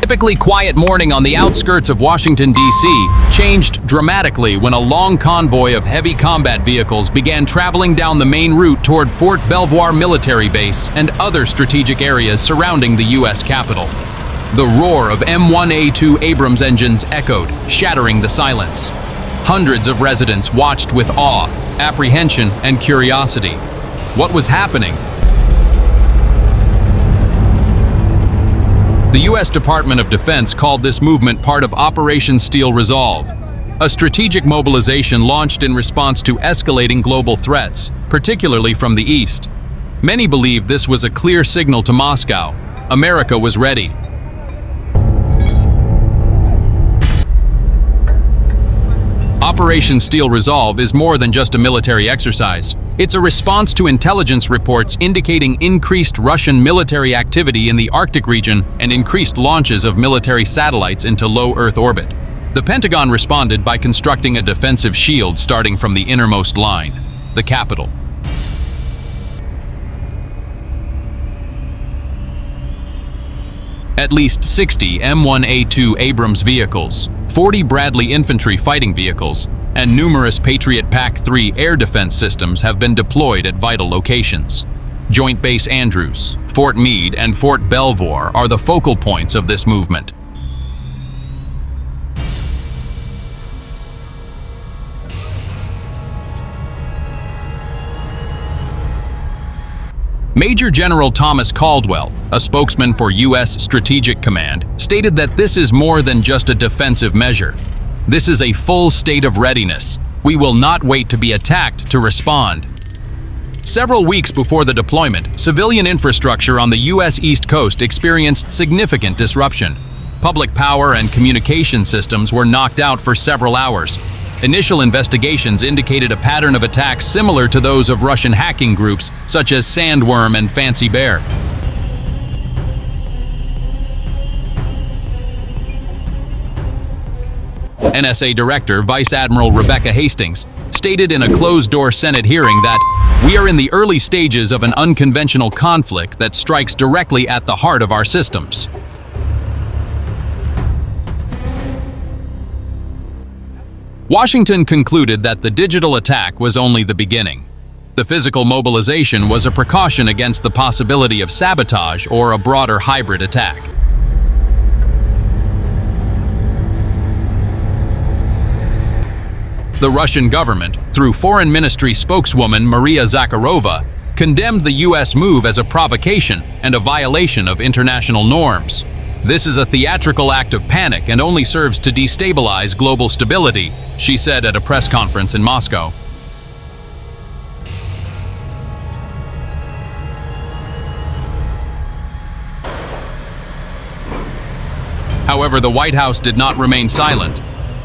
typically quiet morning on the outskirts of Washington, D.C., changed dramatically when a long convoy of heavy combat vehicles began traveling down the main route toward Fort Belvoir military base and other strategic areas surrounding the U.S. Capitol. The roar of M1A2 Abrams engines echoed, shattering the silence. Hundreds of residents watched with awe, apprehension, and curiosity. What was happening? The U.S. Department of Defense called this movement part of Operation Steel Resolve, a strategic mobilization launched in response to escalating global threats, particularly from the East. Many believe this was a clear signal to Moscow. America was ready. Operation Steel Resolve is more than just a military exercise. It's a response to intelligence reports indicating increased Russian military activity in the Arctic region and increased launches of military satellites into low Earth orbit. The Pentagon responded by constructing a defensive shield starting from the innermost line, the capital. At least 60 M1A2 Abrams vehicles, 40 Bradley infantry fighting vehicles, and numerous Patriot PAC-3 air defense systems have been deployed at vital locations. Joint Base Andrews, Fort Meade, and Fort Belvoir are the focal points of this movement. Major General Thomas Caldwell, a spokesman for U.S. Strategic Command, stated that this is more than just a defensive measure. This is a full state of readiness. We will not wait to be attacked to respond. Several weeks before the deployment, civilian infrastructure on the U.S. East Coast experienced significant disruption. Public power and communication systems were knocked out for several hours. Initial investigations indicated a pattern of attacks similar to those of Russian hacking groups such as Sandworm and Fancy Bear. NSA Director Vice Admiral Rebecca Hastings stated in a closed-door Senate hearing that we are in the early stages of an unconventional conflict that strikes directly at the heart of our systems. Washington concluded that the digital attack was only the beginning. The physical mobilization was a precaution against the possibility of sabotage or a broader hybrid attack. The Russian government, through Foreign Ministry spokeswoman Maria Zakharova, condemned the U.S. move as a provocation and a violation of international norms. This is a theatrical act of panic and only serves to destabilize global stability, she said at a press conference in Moscow. However, the White House did not remain silent.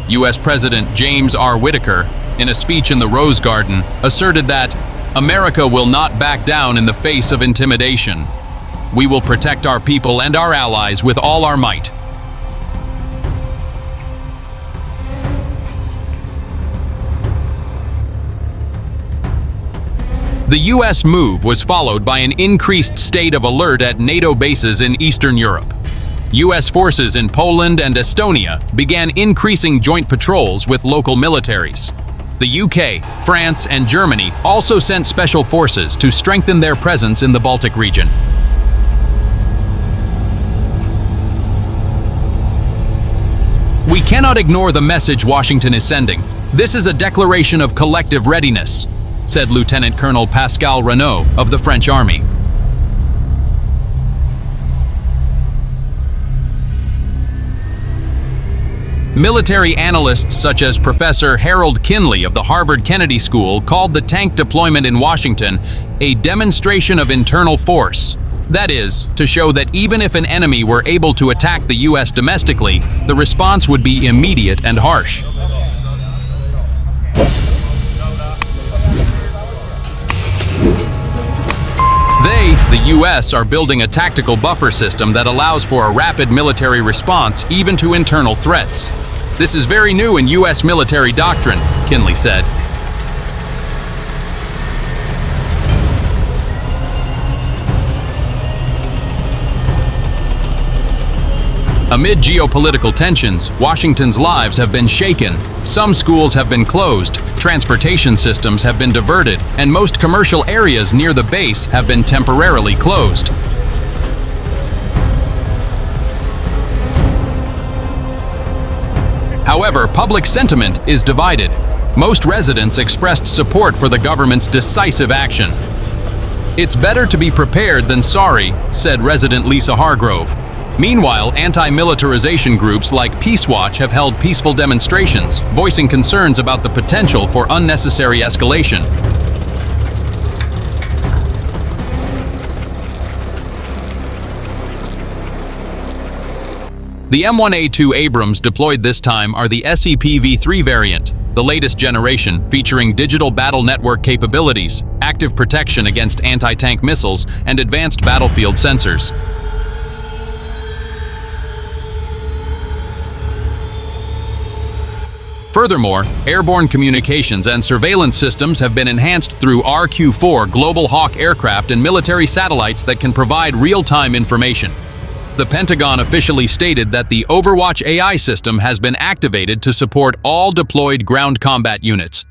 U.S. President James R. Whitaker, in a speech in the Rose Garden, asserted that America will not back down in the face of intimidation. We will protect our people and our allies with all our might. The U.S. move was followed by an increased state of alert at NATO bases in Eastern Europe. U.S. forces in Poland and Estonia began increasing joint patrols with local militaries. The UK, France, and Germany also sent special forces to strengthen their presence in the Baltic region. We cannot ignore the message Washington is sending. This is a declaration of collective readiness, said Lieutenant Colonel Pascal Renaud of the French Army. Military analysts such as Professor Harold Kinley of the Harvard Kennedy School called the tank deployment in Washington a demonstration of internal force. That is, to show that even if an enemy were able to attack the U.S. domestically, the response would be immediate and harsh. They, the U.S., are building a tactical buffer system that allows for a rapid military response even to internal threats. This is very new in U.S. military doctrine, Kinley said. Amid geopolitical tensions, Washington's lives have been shaken. Some schools have been closed, transportation systems have been diverted, and most commercial areas near the base have been temporarily closed. However, public sentiment is divided. Most residents expressed support for the government's decisive action. "It's better to be prepared than sorry," said resident Lisa Hargrove. Meanwhile, anti-militarization groups like Peace Watch have held peaceful demonstrations, voicing concerns about the potential for unnecessary escalation. The M1A2 Abrams deployed this time are the SEP-V3 variant, the latest generation featuring digital battle network capabilities, active protection against anti-tank missiles, and advanced battlefield sensors. Furthermore, airborne communications and surveillance systems have been enhanced through RQ-4 Global Hawk aircraft and military satellites that can provide real-time information. The Pentagon officially stated that the Overwatch AI system has been activated to support all deployed ground combat units.